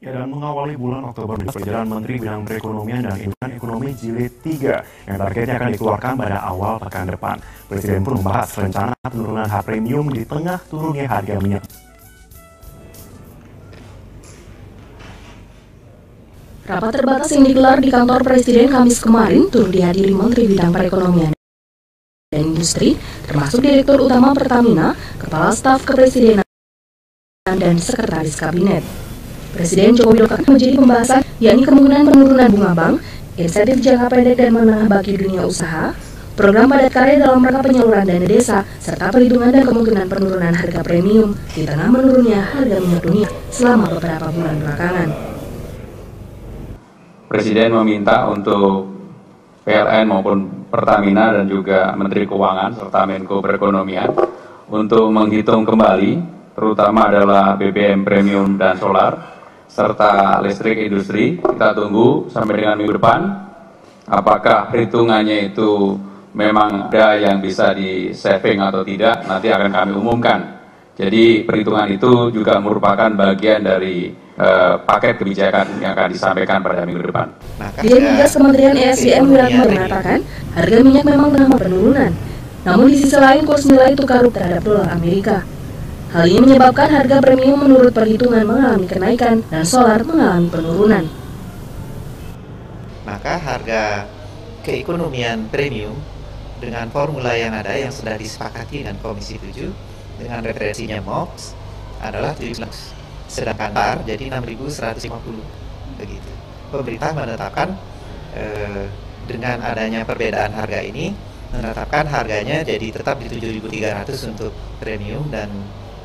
Ya, dan mengawali bulan Oktober, Jajaran Menteri Bidang Perekonomian dan Ekonomi Jilid 3 yang targetnya akan dikeluarkan pada awal pekan depan. Presiden pun membahas rencana penurunan harga premium di tengah turunnya harga minyak. Rapat terbatas yang digelar di kantor Presiden Kamis kemarin turut dihadiri Menteri Bidang Perekonomian dan Industri, termasuk Direktur Utama Pertamina, Kepala Staf Kepresidenan, dan Sekretaris Kabinet. Presiden Joko Widodo menjadi pembahasan, yakni kemungkinan penurunan bunga bank, insentif jangka pendek dan menengah bagi dunia usaha, program padat karya dalam rangka penyaluran dana desa, serta perhitungan dan kemungkinan penurunan harga premium di tengah menurunnya harga minyak dunia selama beberapa bulan belakangan. Presiden meminta untuk PLN maupun Pertamina dan juga Menteri Keuangan serta Menko Perekonomian untuk menghitung kembali, terutama adalah BBM premium dan solar, serta listrik industri. Kita tunggu sampai dengan minggu depan, apakah perhitungannya itu memang ada yang bisa di saving atau tidak, nanti akan kami umumkan. Jadi perhitungan itu juga merupakan bagian dari paket kebijakan yang akan disampaikan pada minggu depan. Dirjen Migas Kementerian ESDM Wiratma mengatakan harga minyak memang mengalami penurunan, namun di sisi lain kurs nilai tukar rupiah terhadap dolar Amerika. Hal ini menyebabkan harga premium menurut perhitungan mengalami kenaikan dan solar mengalami penurunan. Maka harga keekonomian premium dengan formula yang ada yang sudah disepakati dengan Komisi 7 dengan referensinya MOX adalah 17, sedangkan TAR jadi 6.150 begitu. Pemerintah menetapkan dengan adanya perbedaan harga ini menetapkan harganya jadi tetap di 7.300 untuk premium dan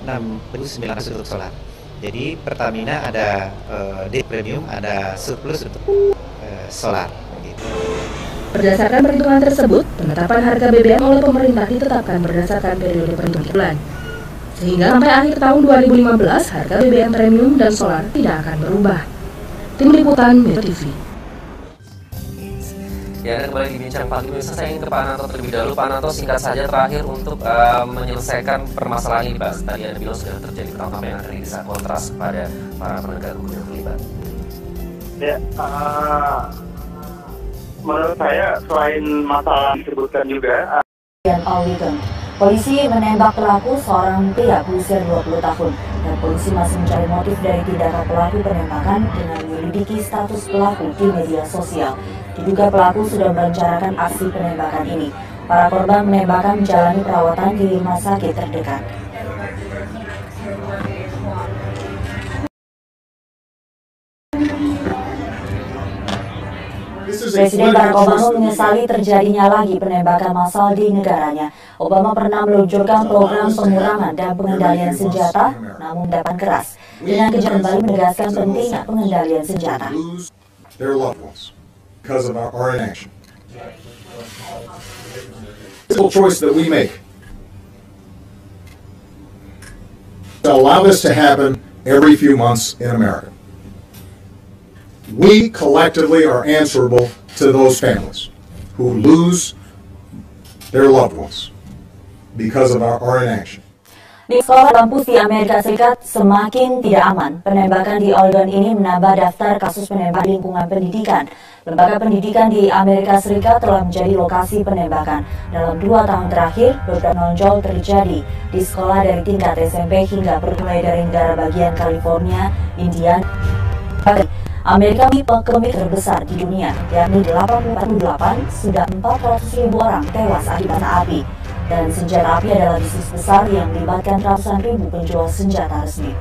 6.900 untuk solar. Jadi Pertamina ada di premium, ada surplus untuk solar. Begitu. Berdasarkan perhitungan tersebut, penetapan harga BBM oleh pemerintah ditetapkan berdasarkan periode perhitungan bulan. Sehingga sampai akhir tahun 2015, harga BBM premium dan solar tidak akan berubah. Tim Liputan Metro TV. Ya, dan kembali dibincang pagi pemirsa, saya ingin ke Pak Ananto terlebih dahulu. Pak Ananto, singkat saja terakhir untuk menyelesaikan permasalahan ini, Pak. Tadi Anda bilang sudah terjadi perangkap yang akan bisa kontras pada para penegak hukum yang terlibat. Ya, menurut saya selain masalah disebutkan juga. Polisi menembak pelaku, seorang pria berusia 20 tahun, dan polisi masih mencari motif dari tindakan pelaku penembakan dengan menyelidiki status pelaku di media sosial. Diduga pelaku sudah merencanakan aksi penembakan ini. Para korban penembakan menjalani perawatan di rumah sakit terdekat. Presiden Barack Obama menyesali terjadinya lagi penembakan massal di negaranya. Obama pernah meluncurkan program pengurangan dan pengendalian senjata, namun dapat keras. Dengan kejadian kembali menegaskan pentingnya pengendalian senjata. Because of our inaction. Simple choice that we make to allow this to happen every few months in America. We collectively are answerable to those families who lose their loved ones because of our inaction. Di sekolah kampus di Amerika Serikat semakin tidak aman. Penembakan di Oregon ini menambah daftar kasus penembakan di lingkungan pendidikan. Lembaga pendidikan di Amerika Serikat telah menjadi lokasi penembakan. Dalam 2 tahun terakhir, beberapa menonjol terjadi di sekolah dari tingkat SMP hingga mulai dari negara bagian California, Indiana. Amerika memiliki ekonomi terbesar di dunia, yakni 88, sudah 400.000 orang tewas akibat api. Dan senjata api adalah bisnis besar yang melibatkan ratusan ribu penjual senjata resmi.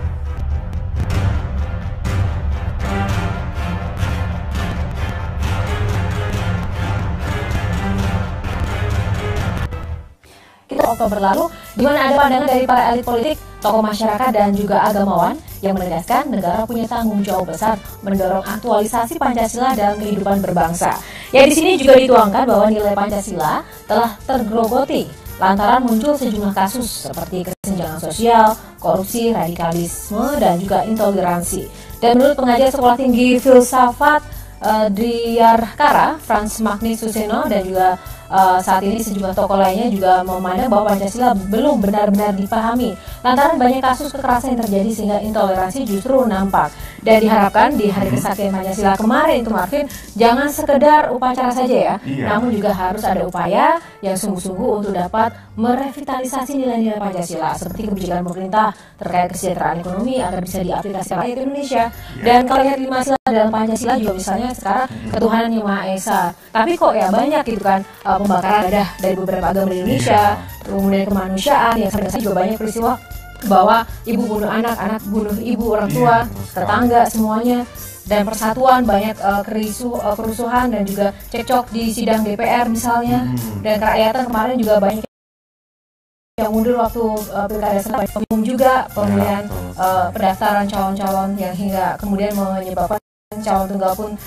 Kita Oktober lalu, di mana ada pandangan dari para elit politik, tokoh masyarakat dan juga agamawan yang menegaskan negara punya tanggung jawab besar mendorong aktualisasi Pancasila dalam kehidupan berbangsa. Ya, di sini juga dituangkan bahwa nilai Pancasila telah tergerogoti lantaran muncul sejumlah kasus seperti kesenjangan sosial, korupsi, radikalisme, dan juga intoleransi. Dan menurut pengajar Sekolah Tinggi Filsafat Diyarkara, Frans Magni Suseno, dan juga saat ini sejumlah tokoh lainnya juga memandang bahwa Pancasila belum benar-benar dipahami lantaran banyak kasus kekerasan yang terjadi sehingga intoleransi justru nampak. Dan diharapkan di Hari Kesaktian Pancasila kemarin itu Marvin, jangan sekedar upacara saja ya, namun juga harus ada upaya yang sungguh-sungguh untuk dapat merevitalisasi nilai-nilai Pancasila seperti kebijakan pemerintah terkait kesejahteraan ekonomi agar bisa diaplikasikan rakyat Indonesia. Dan kalau lihat 5 sila dalam Pancasila juga misalnya sekarang ketuhanan yang Maha Esa, tapi kok ya banyak gitu kan pembakaran dadah dari beberapa agama di Indonesia, kemudian kemanusiaan yang sering juga banyak peristiwa bahwa ibu bunuh anak, anak bunuh ibu, orang tua, tetangga semuanya, dan persatuan banyak kerusuhan dan juga cekcok di sidang DPR misalnya, dan kerakyatan kemarin juga banyak yang mundur waktu pilkada serentak, umum juga pemilihan pendaftaran calon-calon yang hingga kemudian menyebabkan calon tunggal pun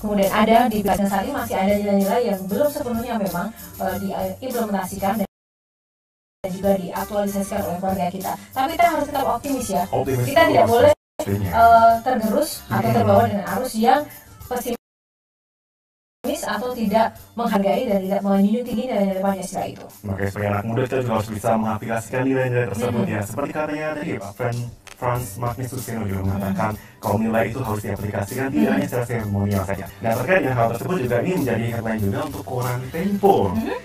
kemudian ada di pilkada saat ini masih ada nilai-nilai yang belum sepenuhnya memang diimplementasikan dan juga diaktualisasikan oleh keluarga kita. Tapi kita harus tetap optimis ya. Kita tidak boleh tergerus atau terbawa dengan arus yang pesimis atau tidak menghargai dan tidak menjunjung tinggi nilai-nilai Pancasila itu. Oke, sebagai anak muda kita juga harus bisa mengaplikasikan nilai-nilai tersebut ya. Seperti katanya tadi Pak Frans Magnus Suseno juga mengatakan kalau nilai itu harus diaplikasikan tidak hanya secara seremonial saja. Dan terkait dengan hal tersebut juga ini menjadi headline juga untuk koran Tempo.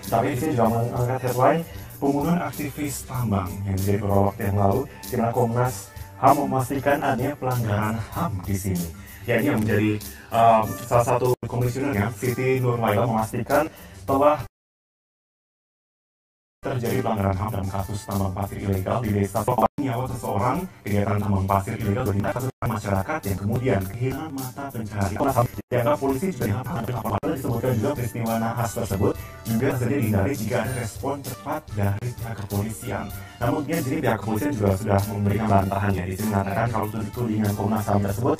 Tapi di sini juga mengangkat headline pembunuhan aktivis tambang yang terjadi beberapa waktu yang lalu, di mana Komnas HAM memastikan adanya pelanggaran HAM di sini. Ya, ini yang menjadi salah satu komisionernya, Siti Nurwaila, memastikan telah terjadi pelanggaran HAM dalam kasus tambang pasir ilegal di desa nyawa seseorang. Kegiatan tambang pasir ilegal bertindak kasus masyarakat yang kemudian kehilangan mata pencaharian. Komnas HAM dianggap polisi juga apabila disebutkan juga peristiwa nahas tersebut juga terjadi dihindari jika ada respon cepat dari pihak kepolisian. Namun di sini pihak kepolisian juga sudah memberikan bantahannya. Di sini mengatakan kalau tudingan Komnas HAM tersebut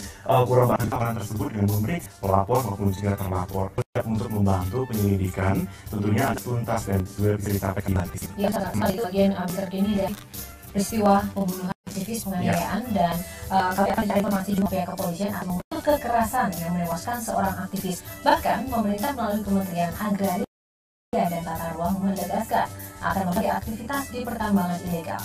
kurang bantahan tersebut dengan memberi pelapor maupun juga terlapor untuk membantu penyelidikan, tentunya ada tuntas dan juga bisa disampaikan di sini. Ya, sangat itu bagian terkini dari peristiwa pembunuhan aktivis penganiayaan dan kami akan cari informasi juga pihak kepolisian akan mengutuk kekerasan yang menewaskan seorang aktivis. Bahkan pemerintah melalui Kementerian Agraria dan Tata Ruang menegaskan akan membagi aktivitas di pertambangan ilegal.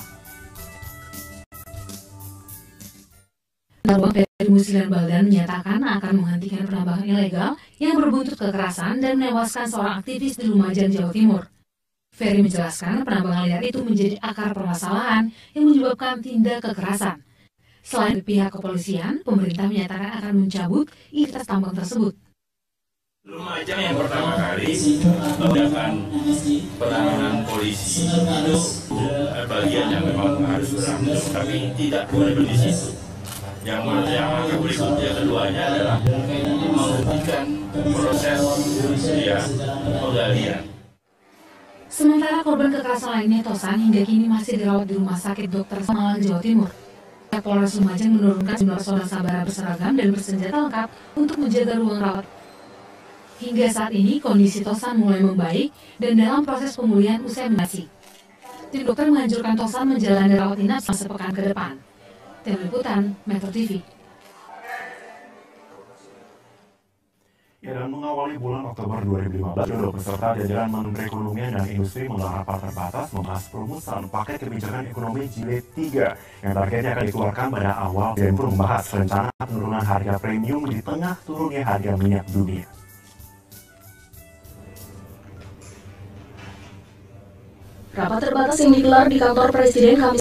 Ruang dari Musilan Baldan menyatakan akan menghentikan penambangan ilegal yang berbuntut kekerasan dan menewaskan seorang aktivis di Lumajang, Jawa Timur. Ferry menjelaskan penambangan liar itu menjadi akar permasalahan yang menyebabkan tindak kekerasan. Selain pihak kepolisian, pemerintah menyatakan akan mencabut izin tambang tersebut. Lumajang yang pertama kali tindakan penanganan polisi itu bagian yang memang harus berakhir, tapi tidak boleh di situ. Yang berikutnya keduanya adalah menghentikan proses penggalian. Sementara korban kekerasan lainnya Tosan hingga kini masih dirawat di Rumah Sakit Dr. Malang, Jawa Timur. Polres Lumajang menurunkan jumlah personel sabara berseragam dan bersenjata lengkap untuk menjaga ruang rawat. Hingga saat ini kondisi Tosan mulai membaik dan dalam proses pemulihan usai operasi. Tim dokter menganjurkan Tosan menjalani rawat inap selama sepekan ke depan. Tim Liputan Metro TV. Ya, dan mengawali bulan Oktober 2015, kedua peserta jajaran Menteri Perekonomian dan Industri menggelar rapat terbatas membahas perumusan paket kebijakan ekonomi jilid 3 yang targetnya akan dikeluarkan pada awal dan pun membahas rencana penurunan harga premium di tengah turunnya harga minyak dunia. Rapat terbatas yang digelar di kantor Presiden Kamis